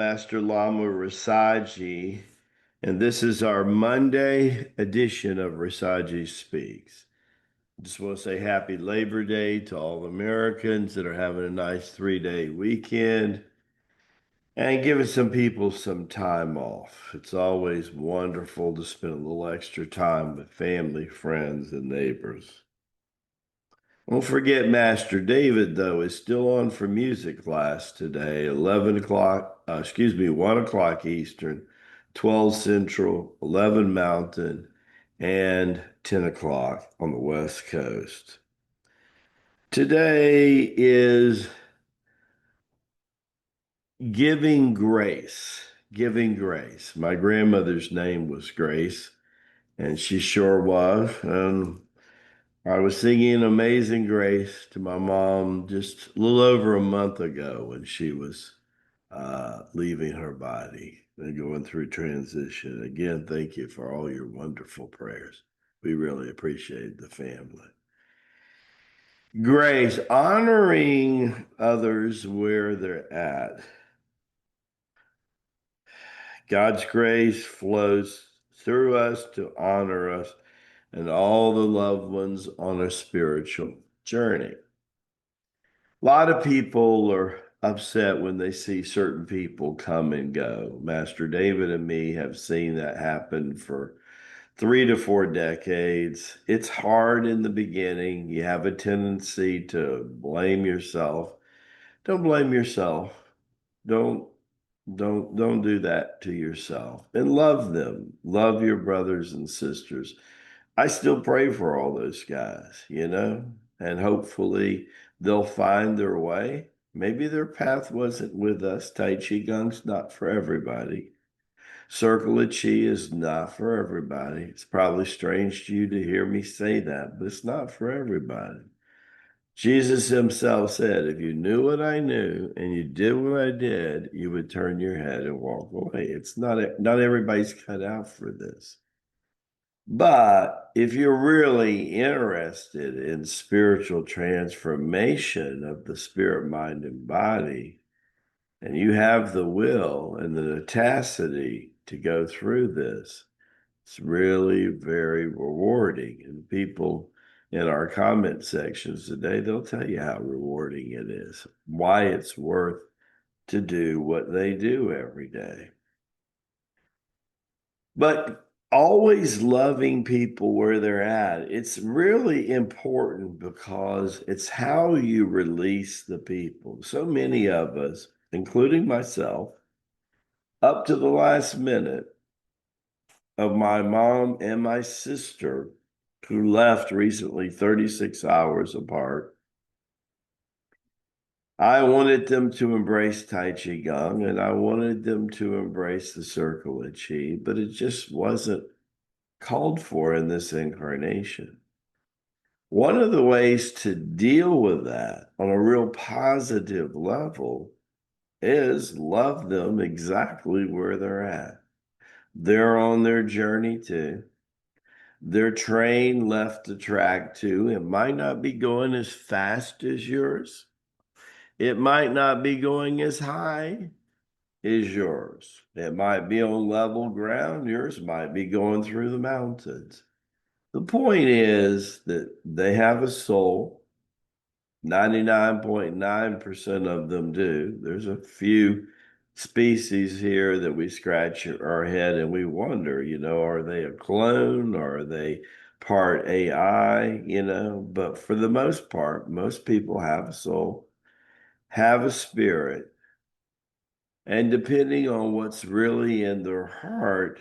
Master Lama Rasaji, and this is our Monday edition of Rasaji Speaks. Just want to say happy Labor Day to all Americans that are having a nice 3-day weekend and giving some people some time off. It's always wonderful to spend a little extra time with family, friends, and neighbors. Don't forget, Master David, though, is still on for music class today, 11 o'clock, 1 o'clock Eastern, 12 Central, 11 Mountain, and 10 o'clock on the West Coast. Today is Giving Grace. Giving Grace. My grandmother's name was Grace, and she sure was. And I was singing Amazing Grace to my mom just a little over a month ago when she was leaving her body and going through transition. Again, thank you for all your wonderful prayers. We really appreciate the family. Grace, honoring others where they're at. God's grace flows through us to honor us and all the loved ones on a spiritual journey. A lot of people are upset when they see certain people come and go. Master David and me have seen that happen for 3 to 4 decades. It's hard in the beginning. You have a tendency to blame yourself. Don't blame yourself. Don't don't do that to yourself. And love them. Love your brothers and sisters. I still pray for all those guys, and hopefully they'll find their way. Maybe their path wasn't with us. Tai Chi Gung's not for everybody. Circle of Chi is not for everybody. It's probably strange to you to hear me say that, but it's not for everybody. Jesus himself said, if you knew what I knew and you did what I did, you would turn your head and walk away. It's not everybody's cut out for this. But if you're really interested in spiritual transformation of the spirit, mind, and body, and you have the will and the tenacity to go through this, it's really very rewarding. And people in our comment sections today, they'll tell you how rewarding it is, why it's worth to do what they do every day. But always loving people where they're at. It's really important because it's how you release the people. So many of us, including myself, up to the last minute of my mom and my sister, who left recently 36 hours apart, I wanted them to embrace Tai Chi Gung and I wanted them to embrace the circle of Chi, but it just wasn't called for in this incarnation. One of the ways to deal with that on a real positive level is love them exactly where they're at. They're on their journey too. Their train left the track too. It might not be going as fast as yours. It might not be going as high as yours. It might be on level ground. Yours might be going through the mountains. The point is that they have a soul. 99.9% of them do. There's a few species here that we scratch our head and we wonder, are they a clone? Or are they part AI? But for the most part, most people have a soul, have a spirit. And depending on what's really in their heart,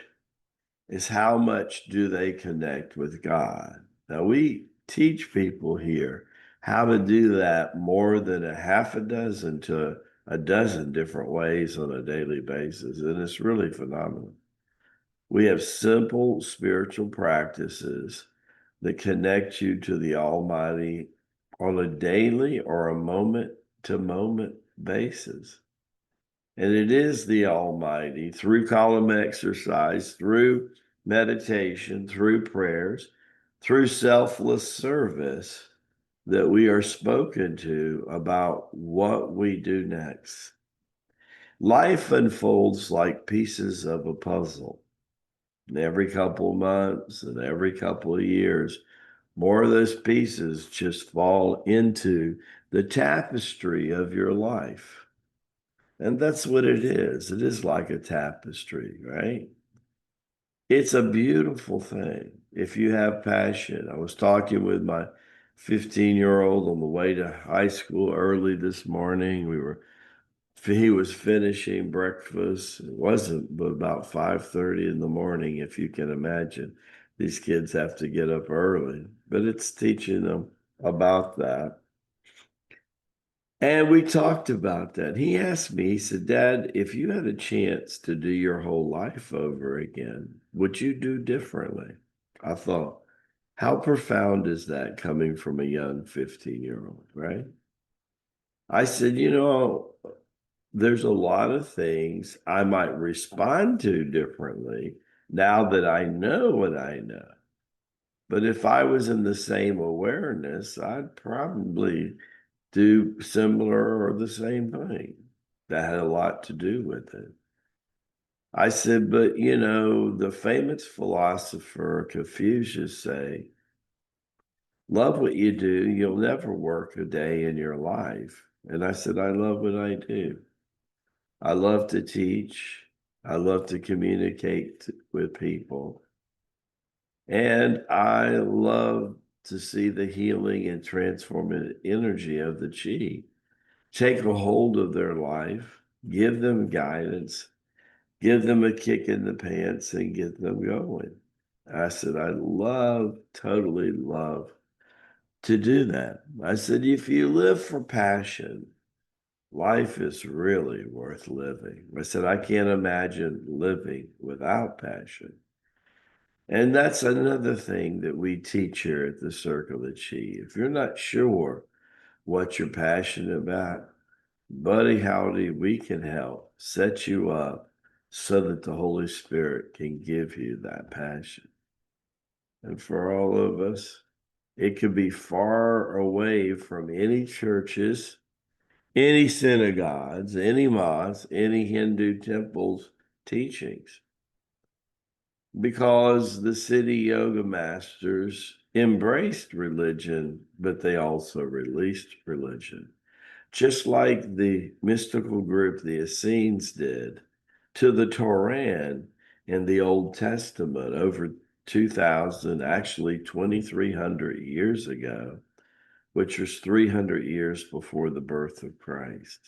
is how much do they connect with God. Now, we teach people here how to do that more than a half a dozen to a dozen different ways on a daily basis, and it's really phenomenal. We have simple spiritual practices that connect you to the Almighty on a daily or a moment-to-moment basis. And it is the Almighty through column exercise, through meditation, through prayers, through selfless service that we are spoken to about what we do next. Life unfolds like pieces of a puzzle. And every couple of months and every couple of years, more of those pieces just fall into the tapestry of your life. And that's what it is. It is like a tapestry, right? It's a beautiful thing if you have passion. I was talking with my 15-year-old on the way to high school early this morning. He was finishing breakfast. It wasn't but about 5:30 in the morning, if you can imagine. These kids have to get up early, but it's teaching them about that. And we talked about that. He asked me, he said, Dad, if you had a chance to do your whole life over again, would you do differently? I thought, how profound is that coming from a young 15-year-old, right? I said, there's a lot of things I might respond to differently now that I know what I know. But if I was in the same awareness, I'd probably do similar or the same thing. That had a lot to do with it. I said, but the famous philosopher Confucius say, love what you do, you'll never work a day in your life. And I said, I love what I do. I love to teach. I love to communicate with people. And I love to see the healing and transformative energy of the chi take a hold of their life, give them guidance, give them a kick in the pants, and get them going. I said, I totally love to do that. I said, if you live for passion, life is really worth living. I said, I can't imagine living without passion. And that's another thing that we teach here at the Circle of Chi. If you're not sure what you're passionate about, buddy, howdy, we can help set you up so that the Holy Spirit can give you that passion. And for all of us, it could be far away from any churches, any synagogues, any mosques, any Hindu temples teachings, because the city yoga masters embraced religion, but they also released religion, just like the mystical group, the Essenes, did to the Toran in the Old Testament over 2,000, actually 2,300 years ago, which was 300 years before the birth of Christ.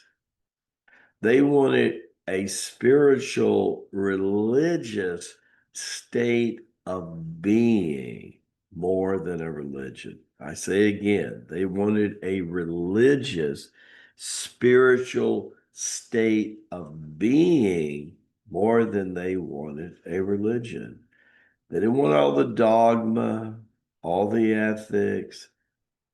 They wanted a spiritual, religious state of being more than a religion. I say again, they wanted a religious, spiritual state of being more than they wanted a religion. They didn't want all the dogma, all the ethics,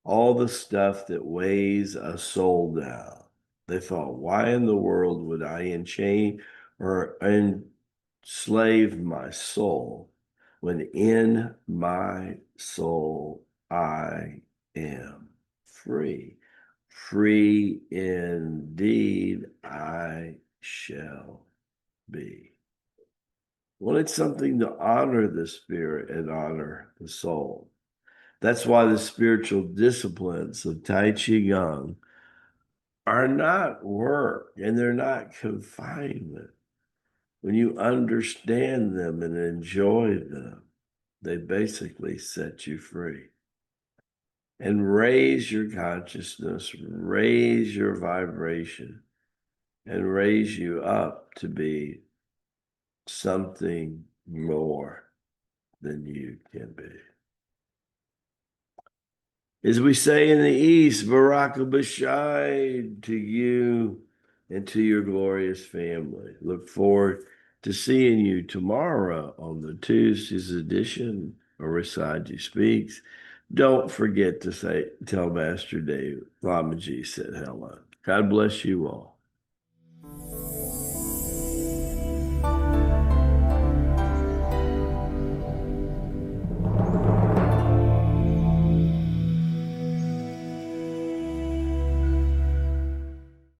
all the stuff that weighs a soul down. They thought, why in the world would I enchain or enslave my soul when in my soul I am free? Free indeed I shall be. Well, it's something to honor the spirit and honor the soul. That's why the spiritual disciplines of Tai Chi Gung are not work and they're not confinement. When you understand them and enjoy them, they basically set you free and raise your consciousness, raise your vibration, and raise you up to be something more than you can be. As we say in the East, Baraka Bashai to you and to your glorious family. Look forward to seeing you tomorrow on the Tuesday's edition of Rasaji Speaks. Don't forget to tell Master Dave, Lama Ji said hello. God bless you all.